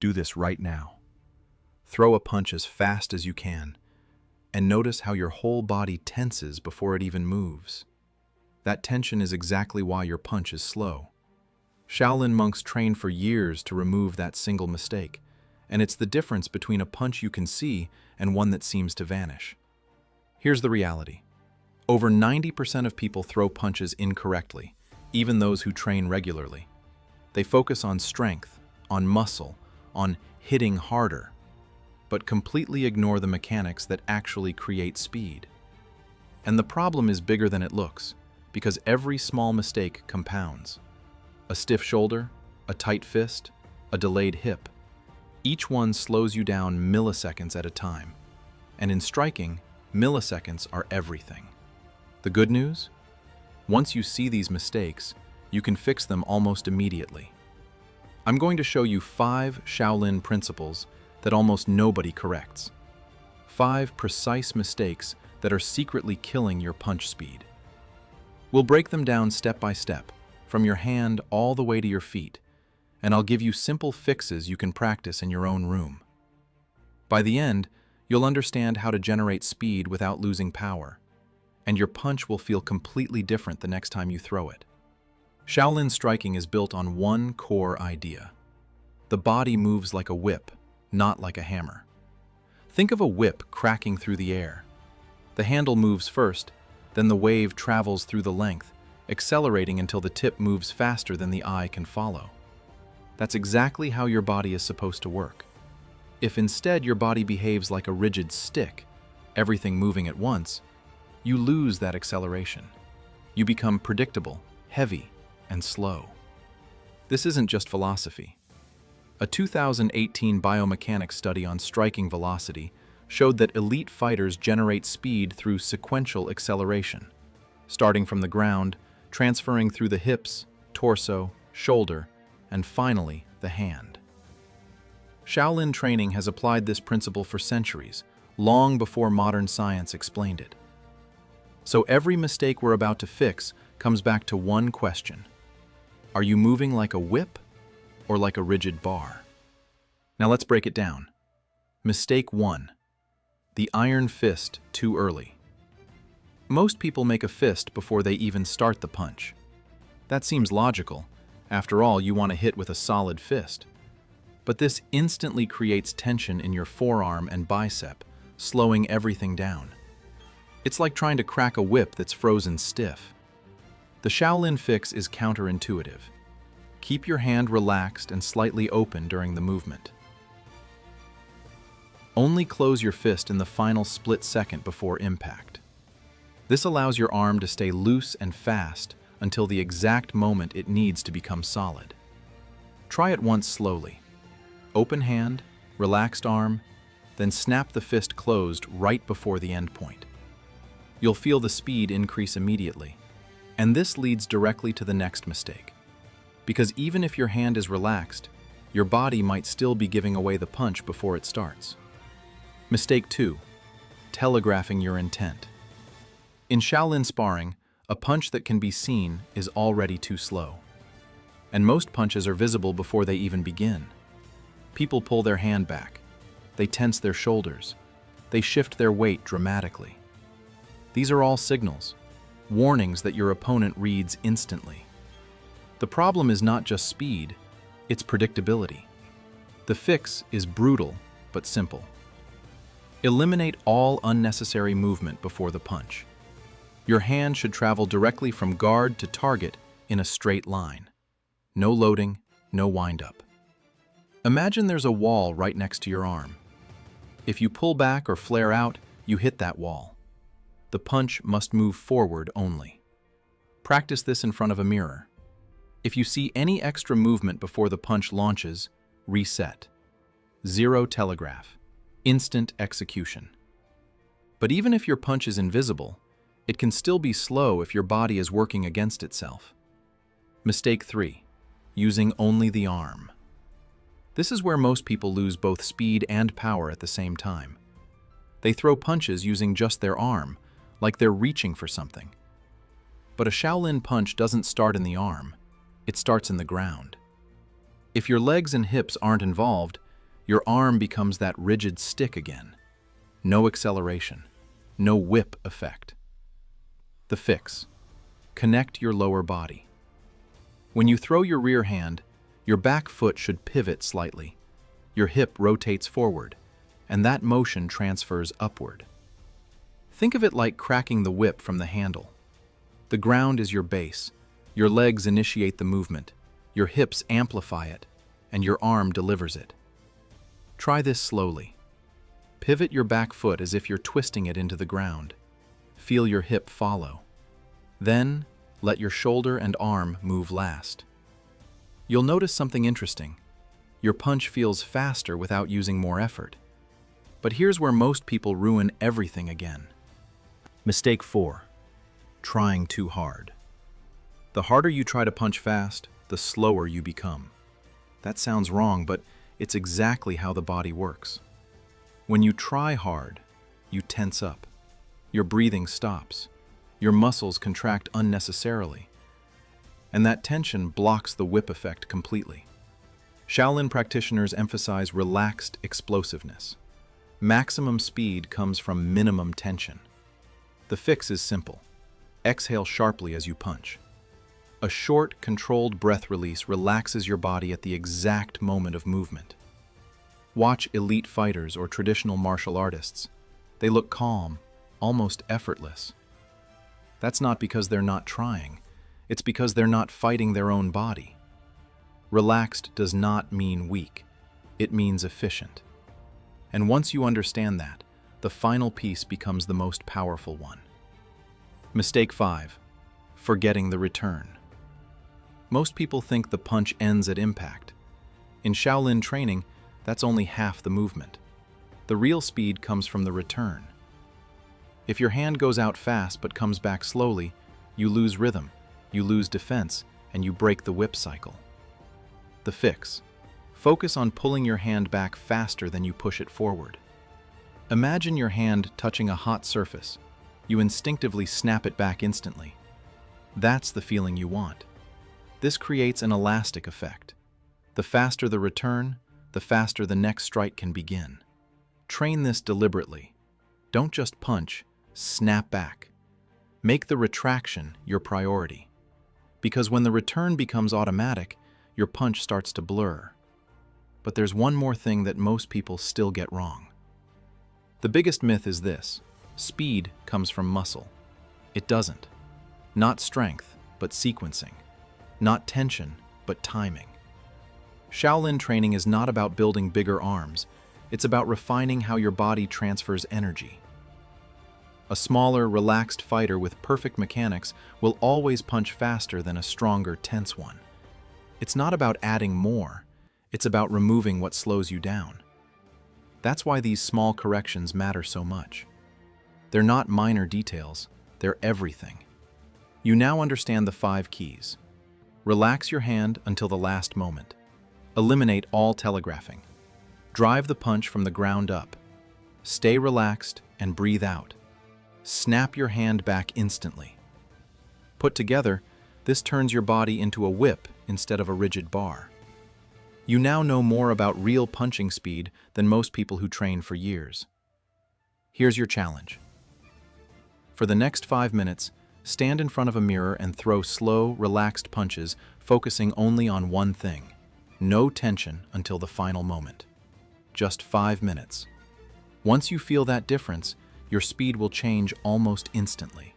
Do this right now. Throw a punch as fast as you can, and notice how your whole body tenses before it even moves. That tension is exactly why your punch is slow. Shaolin monks train for years to remove that single mistake, and it's the difference between a punch you can see and one that seems to vanish. Here's the reality. Over 90% of people throw punches incorrectly, even those who train regularly. They focus on strength, on muscle, on hitting harder, but completely ignore the mechanics that actually create speed. And the problem is bigger than it looks, because every small mistake compounds. A stiff shoulder, a tight fist, a delayed hip. Each one slows you down milliseconds at a time. And in striking, milliseconds are everything. The good news? Once you see these mistakes, you can fix them almost immediately. I'm going to show you 5 Shaolin principles that almost nobody corrects. 5 precise mistakes that are secretly killing your punch speed. We'll break them down step by step, from your hand all the way to your feet, and I'll give you simple fixes you can practice in your own room. By the end, you'll understand how to generate speed without losing power, and your punch will feel completely different the next time you throw it. Shaolin striking is built on one core idea. The body moves like a whip, not like a hammer. Think of a whip cracking through the air. The handle moves first, then the wave travels through the length, accelerating until the tip moves faster than the eye can follow. That's exactly how your body is supposed to work. If instead your body behaves like a rigid stick, everything moving at once, you lose that acceleration. You become predictable, heavy, and slow. This isn't just philosophy. A 2018 biomechanics study on striking velocity showed that elite fighters generate speed through sequential acceleration, starting from the ground, transferring through the hips, torso, shoulder, and finally, the hand. Shaolin training has applied this principle for centuries, long before modern science explained it. So every mistake we're about to fix comes back to one question. Are you moving like a whip or like a rigid bar? Now let's break it down. Mistake 1. The iron fist too early. Most people make a fist before they even start the punch. That seems logical. After all, you want to hit with a solid fist. But this instantly creates tension in your forearm and bicep, slowing everything down. It's like trying to crack a whip that's frozen stiff. The Shaolin fix is counterintuitive. Keep your hand relaxed and slightly open during the movement. Only close your fist in the final split second before impact. This allows your arm to stay loose and fast until the exact moment it needs to become solid. Try it once slowly. Open hand, relaxed arm, then snap the fist closed right before the end point. You'll feel the speed increase immediately. And this leads directly to the next mistake. Because even if your hand is relaxed, your body might still be giving away the punch before it starts. Mistake 2. Telegraphing your intent. In Shaolin sparring, a punch that can be seen is already too slow. And most punches are visible before they even begin. People pull their hand back. They tense their shoulders. They shift their weight dramatically. These are all signals, warnings that your opponent reads instantly. The problem is not just speed, it's predictability. The fix is brutal but simple. Eliminate all unnecessary movement before the punch. Your hand should travel directly from guard to target in a straight line. No loading, no wind-up. Imagine there's a wall right next to your arm. If you pull back or flare out, you hit that wall. The punch must move forward only. Practice this in front of a mirror. If you see any extra movement before the punch launches, reset. Zero telegraph. Instant execution. But even if your punch is invisible, it can still be slow if your body is working against itself. Mistake 3. Using only the arm. This is where most people lose both speed and power at the same time. They throw punches using just their arm, like they're reaching for something. But a Shaolin punch doesn't start in the arm, it starts in the ground. If your legs and hips aren't involved, Your arm becomes that rigid stick again. No acceleration, no whip effect. The fix: connect your lower body. When you throw your rear hand, your back foot should pivot slightly. Your hip rotates forward, and that motion transfers upward. Think of it like cracking the whip from the handle. The ground is your base. Your legs initiate the movement, your hips amplify it, and your arm delivers it. Try this slowly. Pivot your back foot as if you're twisting it into the ground. Feel your hip follow. Then, let your shoulder and arm move last. You'll notice something interesting. Your punch feels faster without using more effort. But here's where most people ruin everything again. Mistake 4. Trying too hard. The harder you try to punch fast, the slower you become. That sounds wrong, but it's exactly how the body works. When you try hard, you tense up. Your breathing stops. Your muscles contract unnecessarily. And that tension blocks the whip effect completely. Shaolin practitioners emphasize relaxed explosiveness. Maximum speed comes from minimum tension. The fix is simple. Exhale sharply as you punch. A short, controlled breath release relaxes your body at the exact moment of movement. Watch elite fighters or traditional martial artists. They look calm, almost effortless. That's not because they're not trying. It's because they're not fighting their own body. Relaxed does not mean weak. It means efficient. And once you understand that, the final piece becomes the most powerful one. Mistake 5. Forgetting the return. Most people think the punch ends at impact. In Shaolin training, that's only half the movement. The real speed comes from the return. If your hand goes out fast but comes back slowly, you lose rhythm, you lose defense, and you break the whip cycle. The fix: focus on pulling your hand back faster than you push it forward. Imagine your hand touching a hot surface. You instinctively snap it back instantly. That's the feeling you want. This creates an elastic effect. The faster the return, the faster the next strike can begin. Train this deliberately. Don't just punch, snap back. Make the retraction your priority. Because when the return becomes automatic, your punch starts to blur. But there's one more thing that most people still get wrong. The biggest myth is this: speed comes from muscle. It doesn't. Not strength, but sequencing. Not tension, but timing. Shaolin training is not about building bigger arms. It's about refining how your body transfers energy. A smaller, relaxed fighter with perfect mechanics will always punch faster than a stronger, tense one. It's not about adding more. It's about removing what slows you down. That's why these small corrections matter so much. They're not minor details. They're everything. You now understand the 5 keys. Relax your hand until the last moment. Eliminate all telegraphing. Drive the punch from the ground up. Stay relaxed and breathe out. Snap your hand back instantly. Put together, this turns your body into a whip instead of a rigid bar. You now know more about real punching speed than most people who train for years. Here's your challenge. For the next 5 minutes, stand in front of a mirror and throw slow, relaxed punches, focusing only on one thing. No tension until the final moment. Just 5 minutes. Once you feel that difference, your speed will change almost instantly.